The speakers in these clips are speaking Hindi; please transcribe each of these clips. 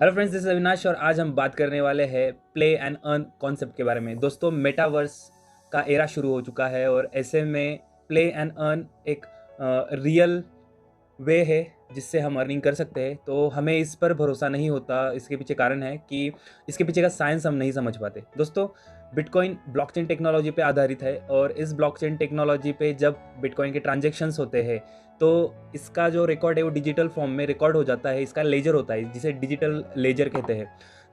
Hello friends, this is Avinash और आज हम बात करने वाले हैं प्ले एंड अर्न कॉन्सेप्ट के बारे में। दोस्तों, मेटावर्स का एरा शुरू हो चुका है और ऐसे में प्ले एंड अर्न एक रियल वे है जिससे हम अर्निंग कर सकते हैं। तो हमें इस पर भरोसा नहीं होता। इसके पीछे कारण है कि इसके पीछे का साइंस हम नहीं समझ पाते। दोस्तों, बिटकॉइन ब्लॉकचेन टेक्नोलॉजी पे आधारित है और इस ब्लॉकचेन टेक्नोलॉजी पे जब बिटकॉइन के ट्रांजेक्शन्स होते हैं तो इसका जो रिकॉर्ड है वो डिजिटल फॉर्म में रिकॉर्ड हो जाता है। इसका लेजर होता है जिसे डिजिटल लेजर कहते हैं।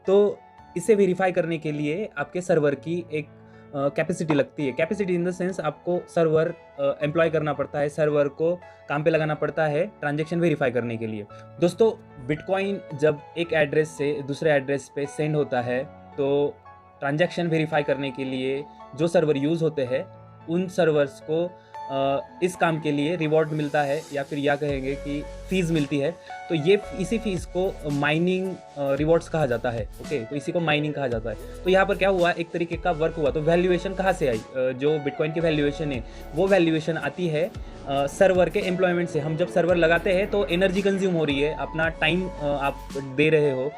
तो इसे वेरीफाई करने के लिए आपके सर्वर की एक कैपेसिटी लगती है। कैपेसिटी इन द सेंस आपको सर्वर एम्प्लॉय करना पड़ता है, सर्वर को काम पे लगाना पड़ता है ट्रांजैक्शन वेरीफाई करने के लिए। दोस्तों, बिटकॉइन जब एक एड्रेस से दूसरे एड्रेस पे सेंड होता है तो ट्रांजैक्शन वेरीफाई करने के लिए जो सर्वर यूज़ होते हैं उन सर्वर्स को इस काम के लिए रिवॉर्ड मिलता है या फिर या कहेंगे कि फ़ीस मिलती है। तो ये इसी फीस को माइनिंग रिवॉर्ड्स कहा जाता है। ओके, तो इसी को माइनिंग कहा जाता है। तो यहाँ पर क्या हुआ, एक तरीके का वर्क हुआ। तो वैल्यूएशन कहाँ से आई? जो बिटकॉइन की वैल्यूएशन है वो वैल्यूएशन आती है सर्वर के एम्प्लॉयमेंट से। हम जब सर्वर लगाते हैं तो एनर्जी कंज्यूम हो रही है, अपना टाइम आप दे रहे हो,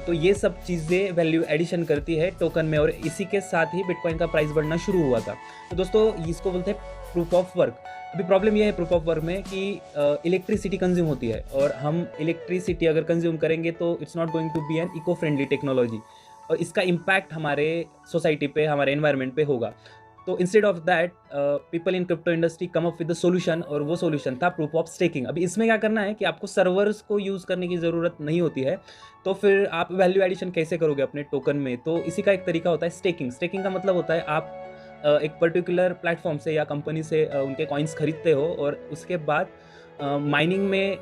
तो ये सब चीज़ें वैल्यू एडिशन करती है टोकन में और इसी के साथ ही बिटकॉइन का प्राइस बढ़ना शुरू हुआ था। तो दोस्तों, इसको बोलते हैं प्रूफ ऑफ वर्क। अभी प्रॉब्लम यह है प्रूफ ऑफ वर्क में कि इलेक्ट्रिसिटी कंज्यूम होती है और हम इलेक्ट्रिसिटी अगर कंज्यूम करेंगे तो it's not going to be an eco friendly technology और इसका इम्पैक्ट हमारे सोसाइटी पे, हमारे एनवायरनमेंट पे होगा। तो instead of that people in crypto industry come up with the solution और वो सोल्यूशन था प्रूफ ऑफ स्टेकिंग। अभी इसमें क्या करना है कि आपको सर्वर्स को यूज़ करने की ज़रूरत नहीं होती है, तो फिर आप वैल्यू एडिशन कैसे करोगे अपने टोकन में? तो इसी का एक तरीका होता है स्टेकिंग। स्टेकिंग का मतलब होता है आप एक पर्टिकुलर प्लेटफॉर्म से या कंपनी से उनके कॉइन्स खरीदते हो और उसके बाद माइनिंग में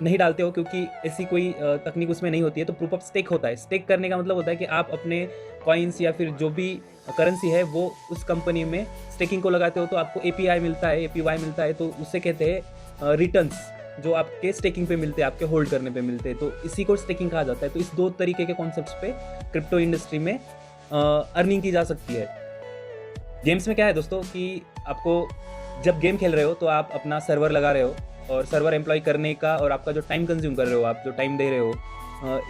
नहीं डालते हो क्योंकि ऐसी कोई तकनीक उसमें नहीं होती है। तो प्रूफ ऑफ स्टेक होता है। स्टेक करने का मतलब होता है कि आप अपने कॉइन्स या फिर जो भी करेंसी है वो उस कंपनी में स्टेकिंग को लगाते हो तो आपको एपीआई मिलता है, एपीवाई मिलता है। तो उससे कहते हैं रिटर्न्स जो आपके स्टेकिंग पे मिलते हैं, आपके होल्ड करने पे मिलते हैं। तो इसी को स्टेकिंग कहा जाता है। तो इस दो तरीके के कॉन्सेप्ट्स पे क्रिप्टो इंडस्ट्री में अर्निंग की जा सकती है। गेम्स में क्या है दोस्तों कि आपको जब गेम खेल रहे हो तो आप अपना सर्वर लगा रहे हो और सर्वर एम्प्लॉय करने का और आपका जो टाइम कंज्यूम कर रहे हो, आप जो टाइम दे रहे हो,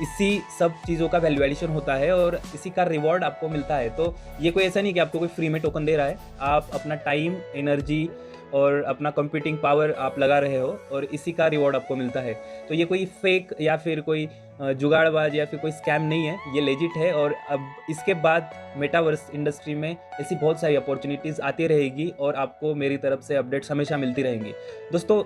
इसी सब चीज़ों का वैल्यू एडिशन होता है और इसी का रिवॉर्ड आपको मिलता है। तो ये कोई ऐसा नहीं कि आपको कोई फ्री में टोकन दे रहा है। आप अपना टाइम, एनर्जी और अपना कंप्यूटिंग पावर आप लगा रहे हो और इसी का रिवॉर्ड आपको मिलता है। तो ये कोई फेक या फिर कोई जुगाड़बाज या फिर कोई स्कैम नहीं है, ये लेजिट है। और अब इसके बाद मेटावर्स इंडस्ट्री में ऐसी बहुत सारी अपॉर्चुनिटीज़ आती रहेगी और आपको मेरी तरफ से अपडेट्स हमेशा मिलती रहेंगी। दोस्तों,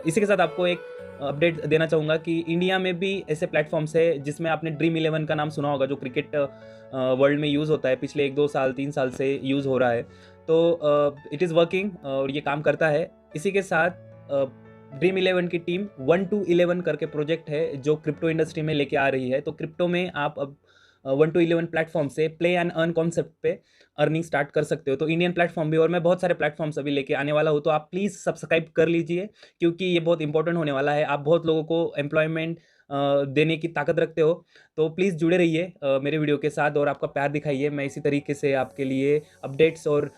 इसी के साथ आपको एक अपडेट देना चाहूँगा कि इंडिया में भी ऐसे प्लेटफॉर्म्स है जिसमें आपने ड्रीम 11 का नाम सुना होगा, जो क्रिकेट वर्ल्ड में यूज़ होता है, पिछले 1-2 साल 3 साल से यूज़ हो रहा है। तो इट इज़ वर्किंग और ये काम करता है। इसी के साथ ड्रीम 11 की टीम 1 to 11 करके प्रोजेक्ट है जो क्रिप्टो इंडस्ट्री में लेके आ रही है। तो क्रिप्टो में आप अब 1 to 11 प्लेटफॉर्म से प्ले एंड अर्न कॉन्सेप्ट पे अर्निंग स्टार्ट कर सकते हो। तो इंडियन प्लेटफॉर्म भी और मैं बहुत सारे प्लेटफॉर्म्स अभी लेके आने वाला हूँ, तो आप प्लीज़ सब्सक्राइब कर लीजिए क्योंकि ये बहुत इंपॉर्टेंट होने वाला है। आप बहुत लोगों को एम्प्लॉयमेंट देने की ताकत रखते हो, तो प्लीज़ जुड़े रहिए मेरे वीडियो के साथ और आपका प्यार दिखाइए। मैं इसी तरीके से आपके लिए अपडेट्स और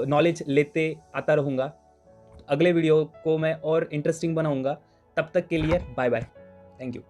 नॉलेज लेते आता रहूँगा। अगले वीडियो को मैं और इंटरेस्टिंग बनाऊँगा। तब तक के लिए बाय बाय। Thank you.